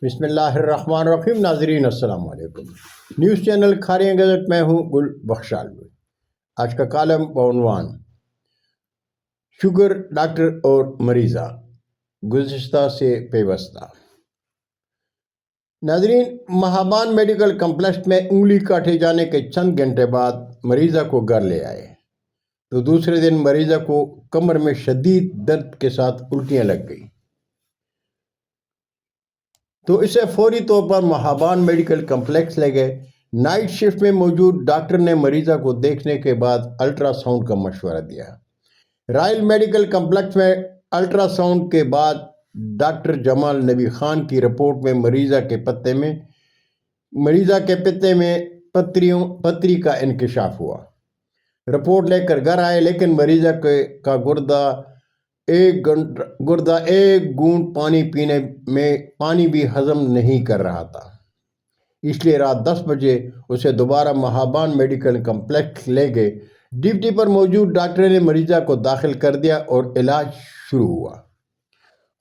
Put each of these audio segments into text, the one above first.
بسم اللہ الرحمن الرحیم۔ ناظرین السلام علیکم۔ نیوز چینل کھاریاں گزٹ میں ہوں گل بخشال۔ آج کا کالم بعنوان شوگر ڈاکٹر اور مریضہ گزشتہ سے پیوستہ۔ ناظرین، مہابان میڈیکل کمپلیکس میں انگلی کاٹے جانے کے چند گھنٹے بعد مریضہ کو گھر لے آئے تو دوسرے دن مریضہ کو کمر میں شدید درد کے ساتھ الٹیاں لگ گئی تو اسے فوری طور پر مہابان میڈیکل کمپلیکس لے گئے۔ نائٹ شفٹ میں موجود ڈاکٹر نے مریضہ کو دیکھنے کے بعد الٹرا ساؤنڈ کا مشورہ دیا۔ رائل میڈیکل کمپلیکس میں الٹرا ساؤنڈ کے بعد ڈاکٹر جمال نبی خان کی رپورٹ میں مریضہ کے پتے میں پتری کا انکشاف ہوا۔ رپورٹ لے کر گھر آئے لیکن مریضہ کا گردہ ایک گھونٹ پانی پینے میں پانی بھی ہضم نہیں کر رہا تھا، اس لیے رات 10 بجے اسے دوبارہ مہابان میڈیکل کمپلیکس لے گئے۔ ڈیوٹی پر موجود ڈاکٹر نے مریضہ کو داخل کر دیا اور علاج شروع ہوا۔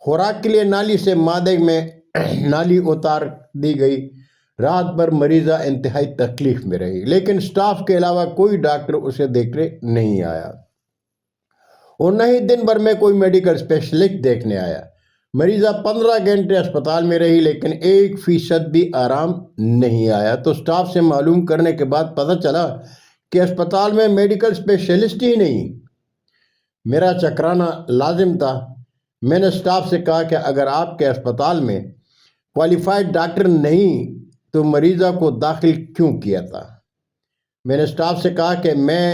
خوراک کے لیے نالی سے معدے میں نالی اتار دی گئی۔ رات بھر مریضہ انتہائی تکلیف میں رہی لیکن سٹاف کے علاوہ کوئی ڈاکٹر اسے دیکھنے نہیں آیا اور نہ ہی دن بھر میں کوئی میڈیکل اسپیشلسٹ دیکھنے آیا۔ مریضہ 15 گھنٹے اسپتال میں رہی لیکن 1% بھی آرام نہیں آیا تو سٹاف سے معلوم کرنے کے بعد پتہ چلا کہ اسپتال میں میڈیکل اسپیشلسٹ ہی نہیں۔ میرا چکرانا لازم تھا۔ میں نے سٹاف سے کہا کہ اگر آپ کے اسپتال میں کوالیفائڈ ڈاکٹر نہیں تو مریضہ کو داخل کیوں کیا تھا؟ میں نے سٹاف سے کہا کہ میں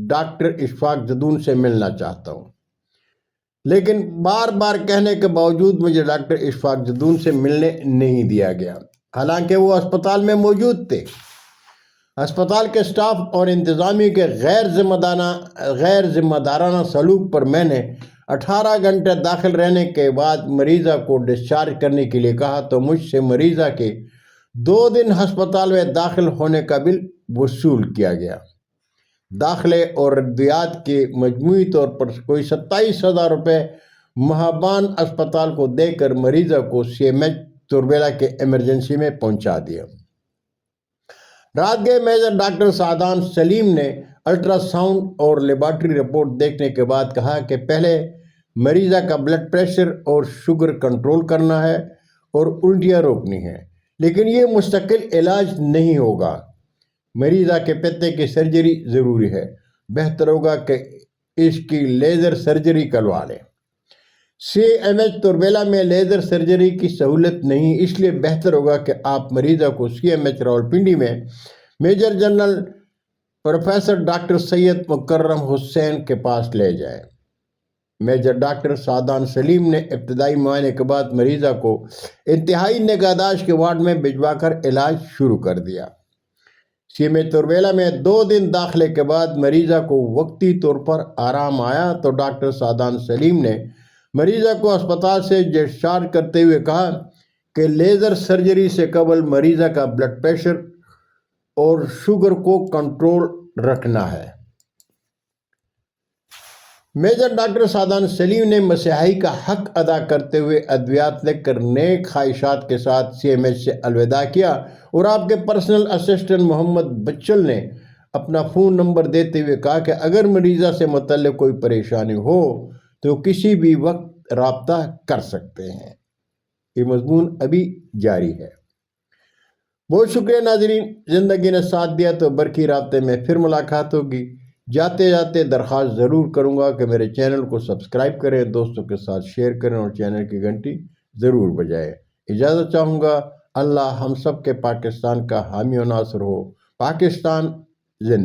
ڈاکٹر اشفاق جدون سے ملنا چاہتا ہوں، لیکن بار بار کہنے کے باوجود مجھے ڈاکٹر اشفاق جدون سے ملنے نہیں دیا گیا، حالانکہ وہ اسپتال میں موجود تھے۔ اسپتال کے سٹاف اور انتظامیہ کے غیر ذمہ دارانہ سلوک پر میں نے 18 گھنٹے داخل رہنے کے بعد مریضہ کو ڈسچارج کرنے کے لیے کہا تو مجھ سے مریضہ کے 2 دن ہسپتال میں داخل ہونے کا بل وصول کیا گیا۔ داخلے اور ادویات کے مجموعی طور پر کوئی 27,000 روپے مہابان اسپتال کو دے کر مریضہ کو CMH توربیلا کے ایمرجنسی میں پہنچا دیا۔ رات گئے میجر ڈاکٹر سعدان سلیم نے الٹرا ساؤنڈ اور لیبارٹری رپورٹ دیکھنے کے بعد کہا کہ پہلے مریضہ کا بلڈ پریشر اور شوگر کنٹرول کرنا ہے اور الٹیاں روکنی ہے، لیکن یہ مستقل علاج نہیں ہوگا۔ مریضہ کے پتے کی سرجری ضروری ہے، بہتر ہوگا کہ اس کی لیزر سرجری کروا لیں۔ CMH توربیلا میں لیزر سرجری کی سہولت نہیں، اس لیے بہتر ہوگا کہ آپ مریضہ کو CMH راولپنڈی میں میجر جنرل پروفیسر ڈاکٹر سید مکرم حسین کے پاس لے جائیں۔ میجر ڈاکٹر سعدان سلیم نے ابتدائی معائنے کے بعد مریضہ کو انتہائی نگہداشت کے وارڈ میں بھجوا کر علاج شروع کر دیا۔ CMH توربیلا میں 2 دن داخلے کے بعد مریضہ کو وقتی طور پر آرام آیا تو ڈاکٹر سعدان سلیم نے مریضہ کو اسپتال سے ڈسچارج کرتے ہوئے کہا کہ لیزر سرجری سے قبل مریضہ کا بلڈ پریشر اور شوگر کو کنٹرول رکھنا ہے۔ میجر ڈاکٹر سعدان سلیم نے مسیحائی کا حق ادا کرتے ہوئے ادویات لے کر نیک خواہشات کے ساتھ CMH سے الوداع کیا اور آپ کے پرسنل اسسٹنٹ محمد بچل نے اپنا فون نمبر دیتے ہوئے کہا کہ اگر مریضہ سے متعلق کوئی پریشانی ہو تو کسی بھی وقت رابطہ کر سکتے ہیں۔ یہ مضمون ابھی جاری ہے۔ بہت شکریہ ناظرین، زندگی نے ساتھ دیا تو برقی رابطے میں پھر ملاقات ہوگی۔ جاتے جاتے درخواست ضرور کروں گا کہ میرے چینل کو سبسکرائب کریں، دوستوں کے ساتھ شیئر کریں اور چینل کی گھنٹی ضرور بجائیں۔ اجازت چاہوں گا۔ اللہ ہم سب کے پاکستان کا حامی و ناصر ہو۔ پاکستان زندہ۔